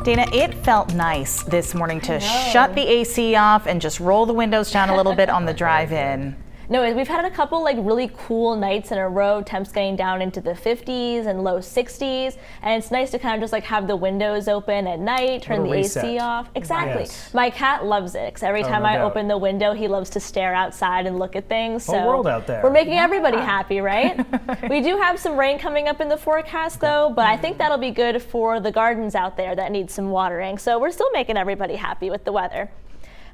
Dana, it felt nice this morning to shut the AC off and just roll the windows down a little bit on the drive-in. No, we've had a couple really cool nights in a row, temps getting down into the 50s and low 60s, and it's nice to kind of just have the windows open at night, turn the AC off. Exactly. Yes. My cat loves it, because every time I open the window, he loves to stare outside and look at things. Whole world out there. We're making everybody happy, right? We do have some rain coming up in the forecast though, but I think that'll be good for the gardens out there that need some watering. So we're still making everybody happy with the weather.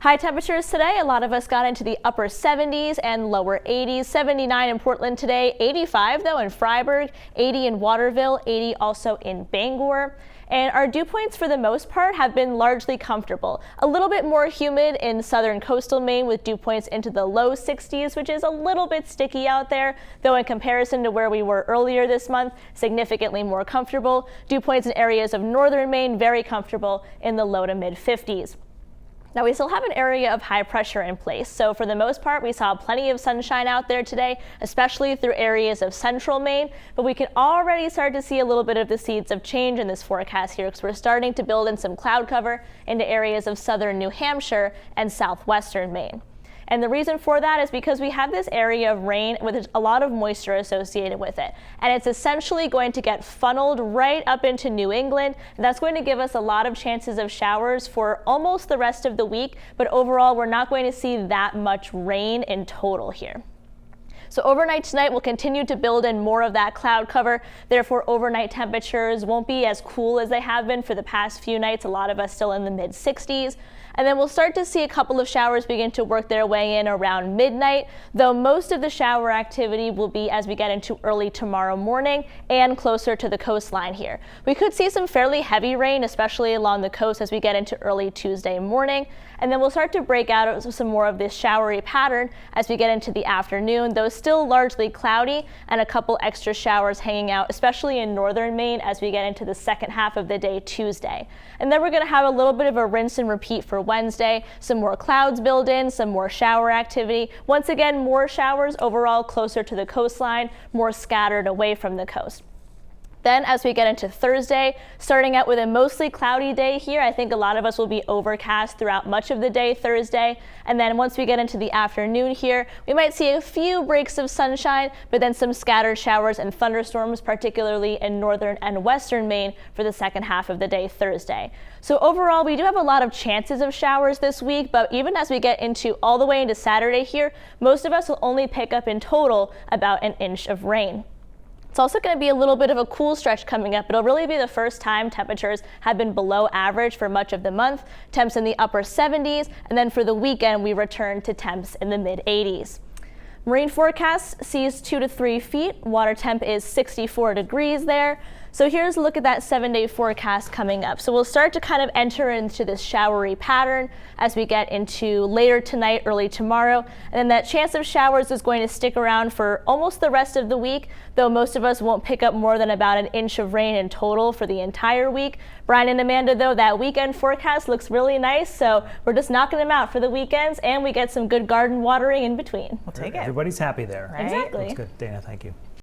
High temperatures today, a lot of us got into the upper 70s and lower 80s. 79 in Portland today, 85 though in Freiburg, 80 in Waterville, 80 also in Bangor. And our dew points for the most part have been largely comfortable. A little bit more humid in southern coastal Maine with dew points into the low 60s, which is a little bit sticky out there, though in comparison to where we were earlier this month, significantly more comfortable. Dew points in areas of northern Maine, very comfortable in the low to mid 50s. Now we still have an area of high pressure in place, so for the most part we saw plenty of sunshine out there today, especially through areas of central Maine, but we can already start to see a little bit of the seeds of change in this forecast here, because we're starting to build in some cloud cover into areas of southern New Hampshire and southwestern Maine. And the reason for that is because we have this area of rain with a lot of moisture associated with it. And it's essentially going to get funneled right up into New England. And that's going to give us a lot of chances of showers for almost the rest of the week. But overall, we're not going to see that much rain in total here. So overnight tonight we'll continue to build in more of that cloud cover. Therefore, overnight temperatures won't be as cool as they have been for the past few nights. A lot of us still in the mid 60s. And then we'll start to see a couple of showers begin to work their way in around midnight, though most of the shower activity will be as we get into early tomorrow morning and closer to the coastline here. We could see some fairly heavy rain, especially along the coast as we get into early Tuesday morning. And then we'll start to break out of some more of this showery pattern as we get into the afternoon, though still largely cloudy, and a couple extra showers hanging out, especially in northern Maine as we get into the second half of the day Tuesday. And then we're going to have a little bit of a rinse and repeat for Wednesday. Some more clouds build in, some more shower activity. Once again, more showers overall closer to the coastline, more scattered away from the coast. Then as we get into Thursday, starting out with a mostly cloudy day here, I think a lot of us will be overcast throughout much of the day Thursday. And then once we get into the afternoon here, we might see a few breaks of sunshine, but then some scattered showers and thunderstorms, particularly in northern and western Maine for the second half of the day Thursday. So overall, we do have a lot of chances of showers this week, but even as we get into all the way into Saturday here, most of us will only pick up in total about an inch of rain. It's also going to be a little bit of a cool stretch coming up. It'll really be the first time temperatures have been below average for much of the month. Temps in the upper 70s, and then for the weekend we return to temps in the mid 80s. Marine forecast sees 2 to 3 feet. Water temp is 64 degrees there. So here's a look at that 7-day forecast coming up. So we'll start to kind of enter into this showery pattern as we get into later tonight, early tomorrow. And then that chance of showers is going to stick around for almost the rest of the week, though most of us won't pick up more than about an inch of rain in total for the entire week. Brian and Amanda, though, that weekend forecast looks really nice, so we're just knocking them out for the weekends, and we get some good garden watering in between. We'll take it. Everybody's happy there. Right? Exactly. That's good. Dana, thank you.